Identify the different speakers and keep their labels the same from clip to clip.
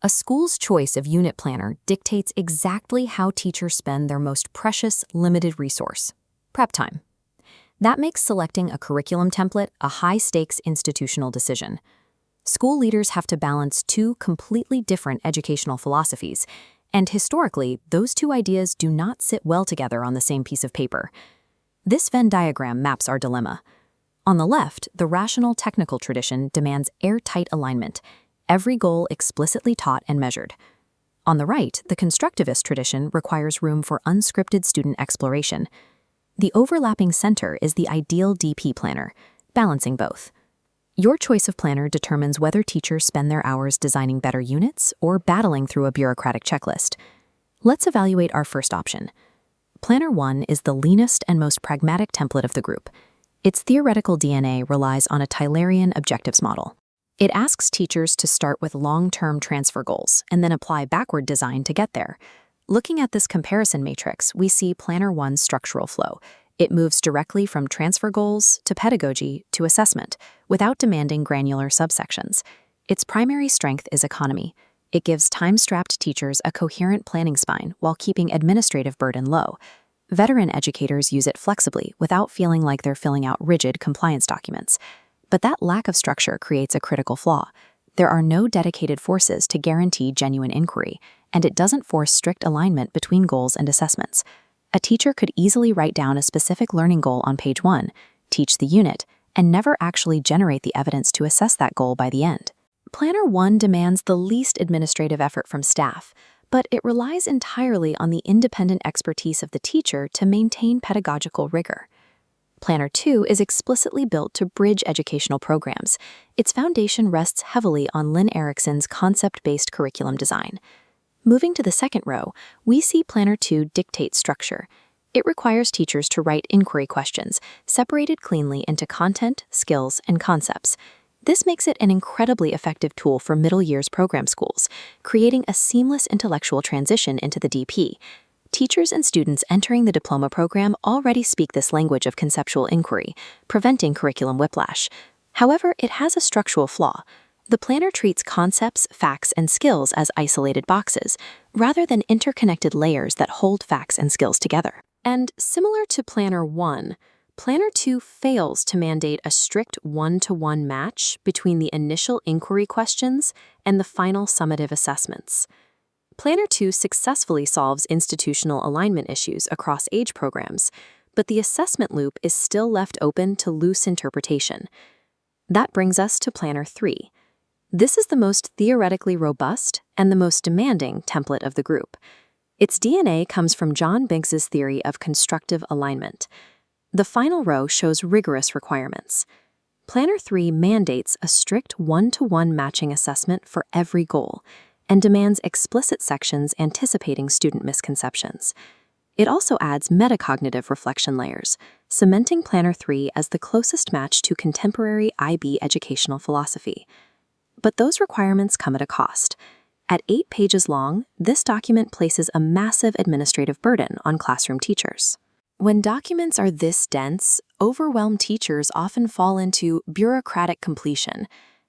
Speaker 1: A school's choice of unit planner dictates exactly how teachers spend their most precious, limited resource: prep time. That makes selecting a curriculum template a high-stakes institutional decision. School leaders have to balance two completely different educational philosophies, and historically, those two ideas do not sit well together on the same piece of paper. This Venn diagram maps our dilemma. On the left, the rational technical tradition demands airtight alignment, every goal explicitly taught and measured. On the right, the constructivist tradition requires room for unscripted student exploration. The overlapping center is the ideal DP planner, balancing both. Your choice of planner determines whether teachers spend their hours designing better units or battling through a bureaucratic checklist. Let's evaluate our first option. Planner 1 is the leanest and most pragmatic template of the group. Its theoretical DNA relies on a Tylerian objectives model. It asks teachers to start with long-term transfer goals and then apply backward design to get there. Looking at this comparison matrix, we see Planner 1's structural flow. It moves directly from transfer goals to pedagogy to assessment, without demanding granular subsections. Its primary strength is economy. It gives time-strapped teachers a coherent planning spine while keeping administrative burden low. Veteran educators use it flexibly without feeling like they're filling out rigid compliance documents. But that lack of structure creates a critical flaw. There are no dedicated forces to guarantee genuine inquiry, and it doesn't force strict alignment between goals and assessments. A teacher could easily write down a specific learning goal on page 1, teach the unit, and never actually generate the evidence to assess that goal by the end. Planner 1 demands the least administrative effort from staff, but it relies entirely on the independent expertise of the teacher to maintain pedagogical rigor. Planner 2 is explicitly built to bridge educational programs. Its foundation rests heavily on Lynn Erickson's concept-based curriculum design. Moving to the second row, we see Planner 2 dictate structure. It requires teachers to write inquiry questions, separated cleanly into content, skills, and concepts. This makes it an incredibly effective tool for middle years program schools, creating a seamless intellectual transition into the DP. Teachers and students entering the diploma program already speak this language of conceptual inquiry, preventing curriculum whiplash. However, it has a structural flaw. The planner treats concepts, facts, and skills as isolated boxes, rather than interconnected layers that hold facts and skills together. And similar to Planner 1, Planner 2 fails to mandate a strict one-to-one match between the initial inquiry questions and the final summative assessments. Planner 2 successfully solves institutional alignment issues across age programs, but the assessment loop is still left open to loose interpretation. That brings us to Planner 3. This is the most theoretically robust and the most demanding template of the group. Its DNA comes from John Biggs's theory of constructive alignment. The final row shows rigorous requirements. Planner 3 mandates a strict one-to-one matching assessment for every goal, and demands explicit sections anticipating student misconceptions. It also adds metacognitive reflection layers, cementing Planner 3 as the closest match to contemporary IB educational philosophy. But those requirements come at a cost. At 8 pages long, this document places a massive administrative burden on classroom teachers. When documents are this dense, overwhelmed teachers often fall into bureaucratic completion.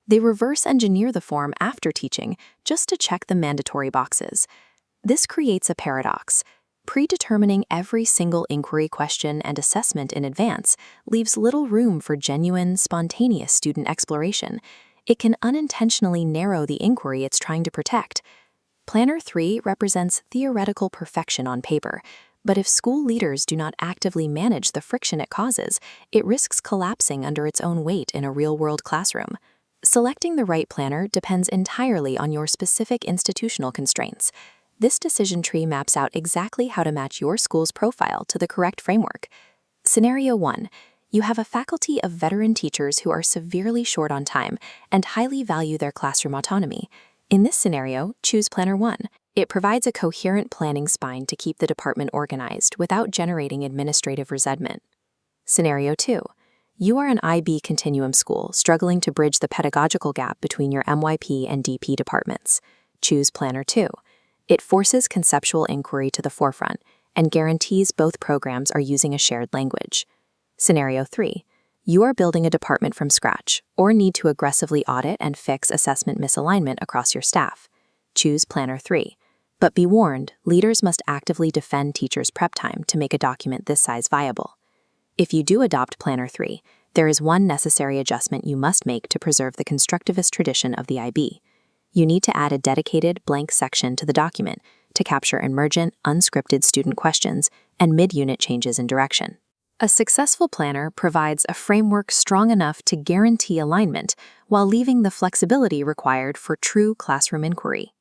Speaker 1: They reverse engineer the form after teaching just to check the mandatory boxes. This creates a paradox. Predetermining every single inquiry question and assessment in advance leaves little room for genuine, spontaneous student exploration. It can unintentionally narrow the inquiry it's trying to protect. Planner 3 represents theoretical perfection on paper, but if school leaders do not actively manage the friction it causes, it risks collapsing under its own weight in a real-world classroom. Selecting the right planner depends entirely on your specific institutional constraints. This decision tree maps out exactly how to match your school's profile to the correct framework. Scenario 1. You have a faculty of veteran teachers who are severely short on time and highly value their classroom autonomy. In this scenario, choose Planner 1. It provides a coherent planning spine to keep the department organized without generating administrative resentment. Scenario 2. You are an IB continuum school struggling to bridge the pedagogical gap between your MYP and DP departments. Choose Planner 2. It forces conceptual inquiry to the forefront and guarantees both programs are using a shared language. Scenario 3. You are building a department from scratch or need to aggressively audit and fix assessment misalignment across your staff. choose Planner 3. But be warned, leaders must actively defend teachers' prep time to make a document this size viable. If you do adopt Planner 3, there is one necessary adjustment you must make to preserve the constructivist tradition of the IB. You need to add a dedicated blank section to the document to capture emergent, unscripted student questions and mid-unit changes in direction. A successful planner provides a framework strong enough to guarantee alignment while leaving the flexibility required for true classroom inquiry.